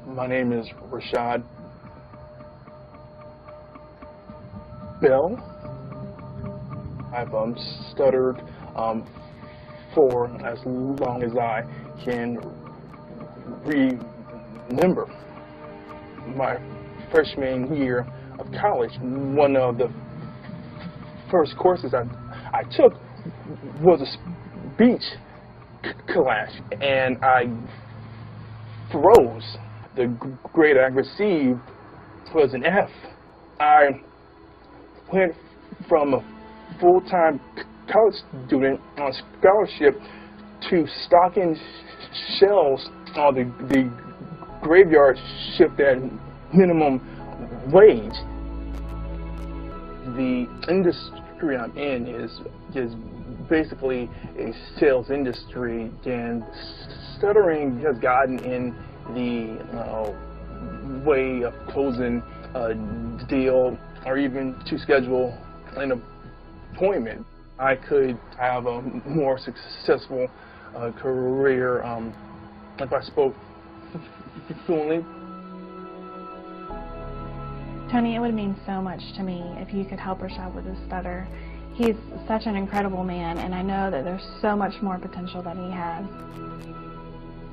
My name is Rashad Bell. I've stuttered for as long as I can remember. My freshman year of college, one of the first courses I took was a speech class, and I froze. The grade I received was an F. I went from a full-time college student on scholarship to stocking shelves on the graveyard shift at minimum wage. The industry I'm in is basically a sales industry, and stuttering has gotten in the way of closing a deal or even to schedule an appointment. I could have a more successful career if I spoke fluently. Tony, it would mean so much to me if you could help Rashad with his stutter. He's such an incredible man, and I know that there's so much more potential than he has.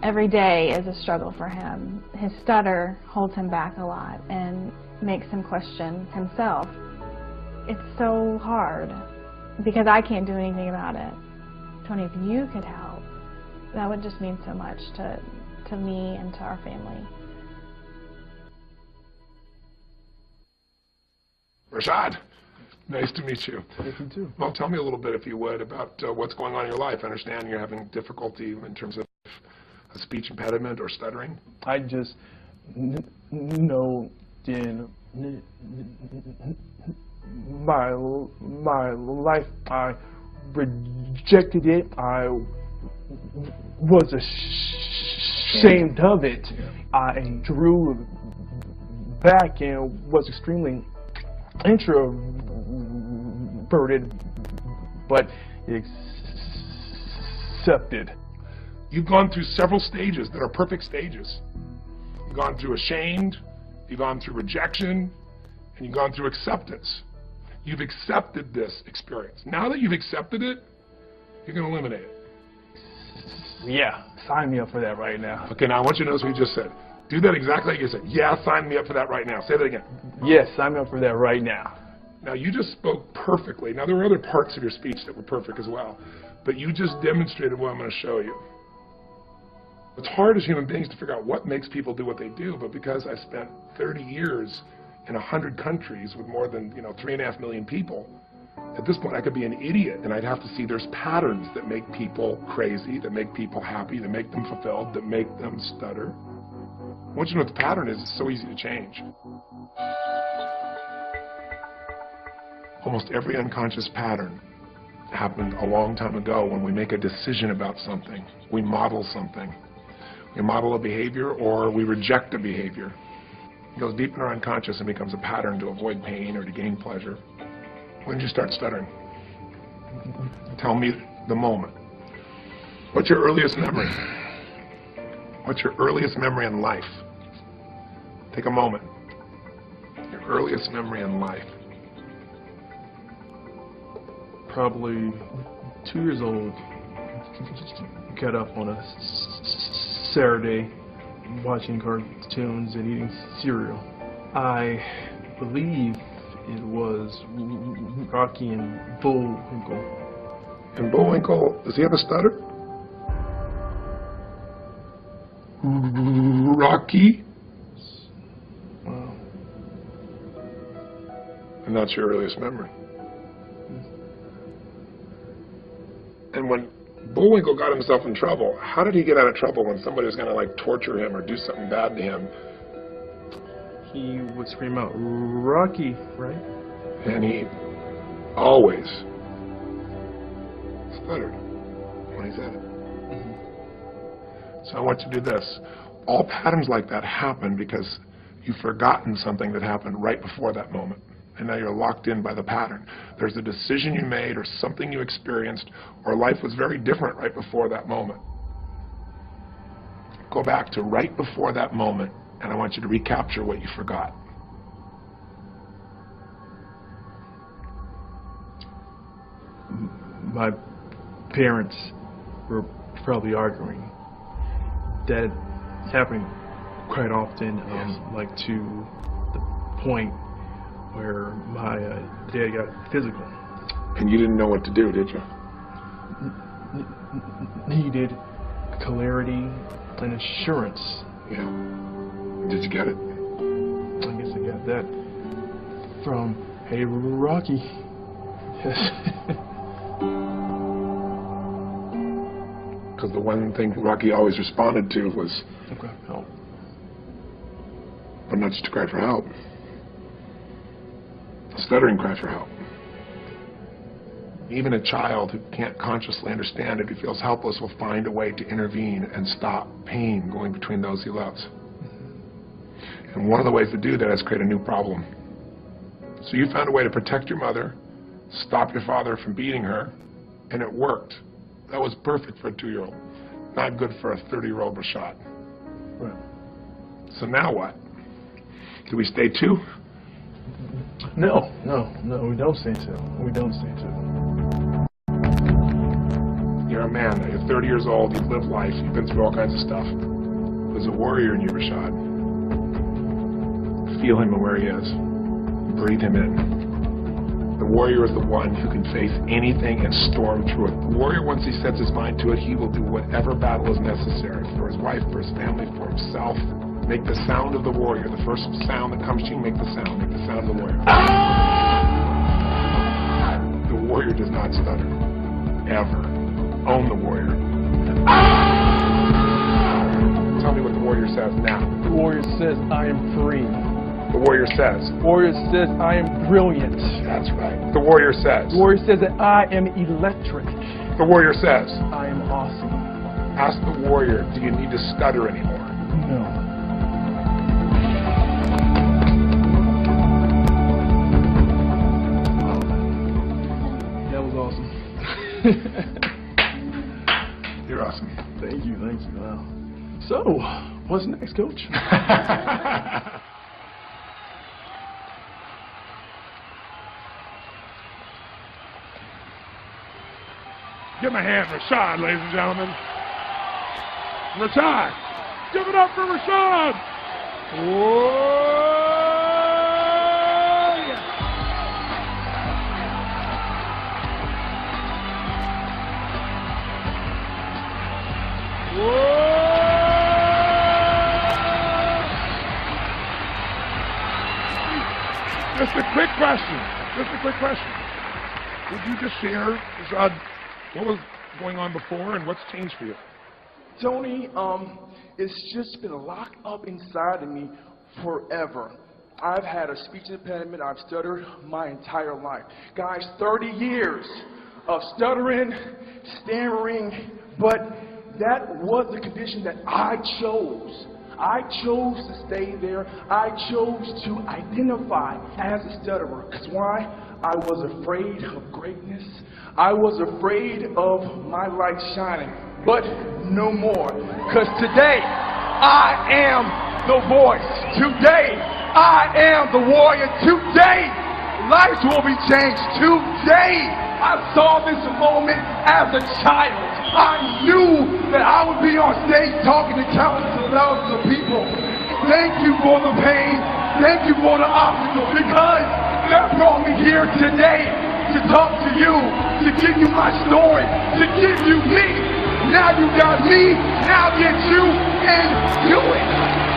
Every day is a struggle for him. His stutter holds him back a lot and makes him question himself. It's so hard because I can't do anything about it. Tony, if you could help, that would just mean so much to me and to our family. Rashad, nice to meet you. Yes, you too. Well, tell me a little bit, if you would, about what's going on in your life. I understand you're having difficulty in terms of a speech impediment or stuttering. I just know in my life I rejected it. I was ashamed of it. I drew back and was extremely introverted, but accepted. You've gone through several stages that are perfect stages. You've gone through ashamed, you've gone through rejection, and you've gone through acceptance. You've accepted this experience. Now that you've accepted it, you're going to eliminate it. Yeah, sign me up for that right now. Okay, now I want you to notice what you just said. Do that exactly like you said. Yeah, sign me up for that right now. Say that again. Yes, sign me up for that right now. Now, you just spoke perfectly. Now, there were other parts of your speech that were perfect as well, but you just demonstrated what I'm going to show you. It's hard as human beings to figure out what makes people do what they do, but because I spent 30 years in 100 countries with more than 3.5 million people, at this point I could be an idiot and I'd have to see there's patterns that make people crazy, that make people happy, that make them fulfilled, that make them stutter. Once you know what the pattern is, it's so easy to change. Almost every unconscious pattern happened a long time ago when we make a decision about something. We model something. We model a behavior or we reject a behavior. It goes deep in our unconscious and becomes a pattern to avoid pain or to gain pleasure. When did you start stuttering? Tell me the moment. What's your earliest memory? What's your earliest memory in life? Take a moment. Your earliest memory in life. Probably 2 years old. Got up on a Saturday watching cartoons and eating cereal. I believe it was Rocky and Bullwinkle. And Bullwinkle, does he have a stutter? Rocky? Wow. And that's your earliest memory. And when Bullwinkle got himself in trouble, how did he get out of trouble when somebody was going to like torture him or do something bad to him? He would scream out, "Rocky," right? And he always stuttered when he said it. So I want you to do this. All patterns like that happen because you've forgotten something that happened right before that moment. And now you're locked in by the pattern. There's a decision you made or something you experienced or life was very different right before that moment. Go back to right before that moment, and I want you to recapture what you forgot. My parents were probably arguing. That happened quite often, like to the point where my dad got physical. And you didn't know what to do, did you? Needed clarity and assurance. Yeah. Did you get it? I guess I got that from Hey Rocky. Because the one thing Rocky always responded to was, Okay, help. but not just to cry for help. Stuttering cry for help. Even a child who can't consciously understand it, who feels helpless, will find a way to intervene and stop pain going between those he loves. And one of the ways to do that is create a new problem. So you found a way to protect your mother, stop your father from beating her, and it worked. That was perfect for a 2-year-old. Not good for a 30-year-old Rashad. Right. So now what? Do we stay 2? No, we don't say so. We don't say so. You're a man, you're 30 years old, you've lived life, you've been through all kinds of stuff. There's a warrior in you, Rashad. Feel him and where he is. Breathe him in. The warrior is the one who can face anything and storm through it. The warrior, once he sets his mind to it, he will do whatever battle is necessary for his wife, for his family, for himself. Make the sound of the warrior. The first sound that comes to you, make the sound. Make the sound of the warrior. The warrior does not stutter. Ever. Own the warrior. Tell me what the warrior says now. The warrior says, I am free. The warrior says. The warrior says, I am brilliant. That's right. The warrior says. The warrior says that I am electric. The warrior says. I am awesome. Ask the warrior, do you need to stutter anymore? No. Wow. That was awesome. You're awesome. Thank you. Wow. So, what's next, Coach? Give him a hand, Rashad, ladies and gentlemen. Rashad. Give it up for Rashad. Whoa, yeah. Whoa. Just a quick question. Would you just share, Rashad, what was going on before and what's changed for you? Tony, it's just been locked up inside of me forever. I've had a speech impediment. I've stuttered my entire life. Guys, 30 years of stuttering, stammering, but that was the condition that I chose. I chose to stay there. I chose to identify as a stutterer. Because why? I was afraid of greatness. I was afraid of my light shining. But no more. Because today, I am the voice. Today, I am the warrior. Today, lives will be changed. Today, I saw this moment as a child. I knew that I would be on stage talking to countless of thousands of people. Thank you for the pain. Thank you for the obstacles, because that brought me here today to talk to you, to give you my story, to give you me. Now you got me, now get you, and do it.